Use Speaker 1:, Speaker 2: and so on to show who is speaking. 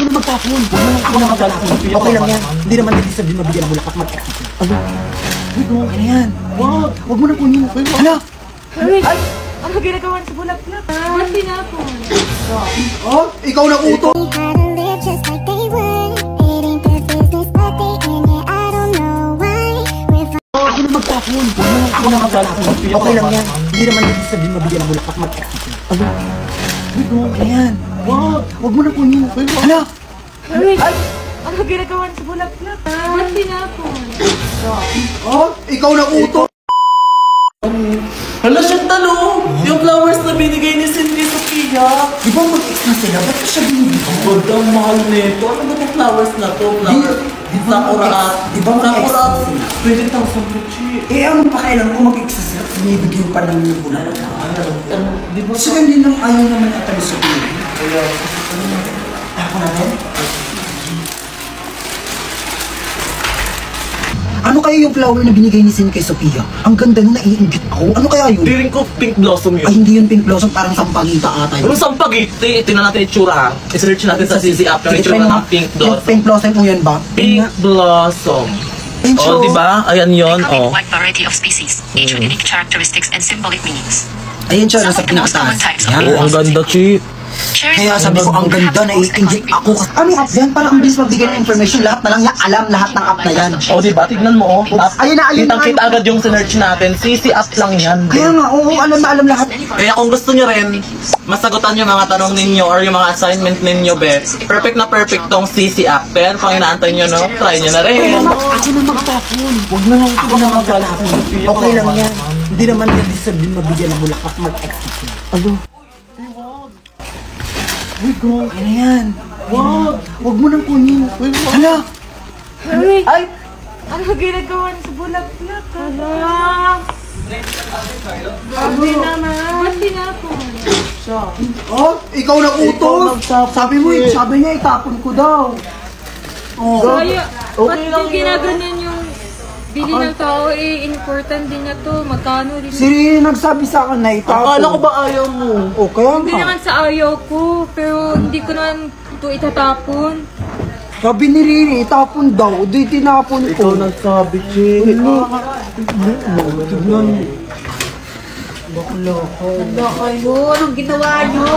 Speaker 1: Ako na magtapon. Ako na magtapon. Okay lang yan. Hindi naman hindi sabihin mabigyan ng bulaklak mag-execute. Ano? Ano yan? Huwag mo na kunin. Hala!
Speaker 2: Ay! Ano ginagawa sa bulaklak? Ba't tinapon?
Speaker 1: Oh, ikaw na uto! Ako na magtapon. Ako na magtapon. Okay lang yan. Hindi naman hindi sabihin mabigyan ng bulaklak mag-execute. Ano yan? Huwag mo na kunin. Hala!
Speaker 2: Ay! Ano ginagawa sa bulaklak? Ba't tinapon?
Speaker 1: Oh, ikaw na uto!
Speaker 3: Hala, Chantal, oh! Yung flowers na binigay ni Cindy Sophia.
Speaker 1: Di ba mag-ex na sila? Ba't ko siya binibigyan?
Speaker 3: Ang ganda, ang mahal nito. Ano ba itong flowers na to? Sakura at...
Speaker 1: Di ba mag-ex
Speaker 3: Sakura
Speaker 1: na
Speaker 3: at
Speaker 1: sila?
Speaker 3: 20,000 ruchi.
Speaker 1: Eh, anong pakailan kung mag-ex na sila? Binibigyan pa ng bulaklak.
Speaker 3: Di ba?
Speaker 1: Kasi hindi nang ayaw naman atalis sa pinibigyan. Ako na rin? Ano kaya yung flower na binigay ni Sin kay Sophia? Ang ganda nung naiinggit ako. Ano kaya yun?
Speaker 3: Feeling ko pink blossom
Speaker 1: Ay,
Speaker 3: yun.
Speaker 1: hindi yun pink blossom. Parang sampagita ata yun.
Speaker 3: Ano sampagiti? Tingnan natin itsura. I-search natin sa CC app yung itsura ng pink
Speaker 1: Yung
Speaker 3: blossom.
Speaker 1: pink blossom po yan ba?
Speaker 3: Pink blossom.
Speaker 1: Pink
Speaker 3: Oh, di ba? Ayan yun,
Speaker 4: A
Speaker 3: oh.
Speaker 4: wide variety of species, each with unique characteristics and symbolic meanings.
Speaker 1: Ayun siya,
Speaker 4: Some
Speaker 1: nasa
Speaker 4: of the most common
Speaker 1: pinakataas.
Speaker 4: types of
Speaker 1: Yan.
Speaker 3: Oh, ang ganda, Chi.
Speaker 4: Cherries
Speaker 1: Kaya sabi ko, ang ganda, naiinggit ako. Ano yung app yan? Parang ang bilis magbigay ng information. Lahat na lang niya, alam lahat ng app na yan.
Speaker 3: Oh, di ba? Tignan mo, oh.
Speaker 1: Ayun na, ayun na,
Speaker 3: Kitang-kita agad yung sinerch natin. CC app lang yan.
Speaker 1: Kaya nga, oo, alam na alam lahat.
Speaker 3: Kaya kung gusto nyo rin, masagutan yung mga tanong ninyo or yung mga assignment ninyo, be, perfect na perfect tong CC app. Pero kung inaantay nyo, no, try nyo na rin.
Speaker 1: Ako na magtapon. Huwag na lang ako na magtapon. Okay lang yan. Hindi naman hindi sabihin mabigyan ng bulaklak mag-execute. Ano? Okay na yan. Huwag mo nang kunin. Hala!
Speaker 2: Ay! Ano ginagawa sa bulaklak? Hala! Sabi naman! Ba't tinapon?
Speaker 1: Oh, ikaw na utos. Sabi mo, sabi niya itapon ko daw. Oh.
Speaker 2: Kaya, ba't yung ginaganyan yung bili ng tao important din na to, magkano rin.
Speaker 1: Si Riri nagsabi sa akin na itapon.
Speaker 3: Akala ko ba ayaw mo?
Speaker 1: Oh, kaya
Speaker 2: Hindi
Speaker 1: nga.
Speaker 2: naman sa ayaw ko, pero hindi ko naman ito itatapon.
Speaker 1: Sabi ni Riri, itapon daw. Di tinapon ko.
Speaker 3: nagsabi, Chi.
Speaker 1: Tignan. Bakla ko.
Speaker 2: Handa kayo, anong ginawa nyo?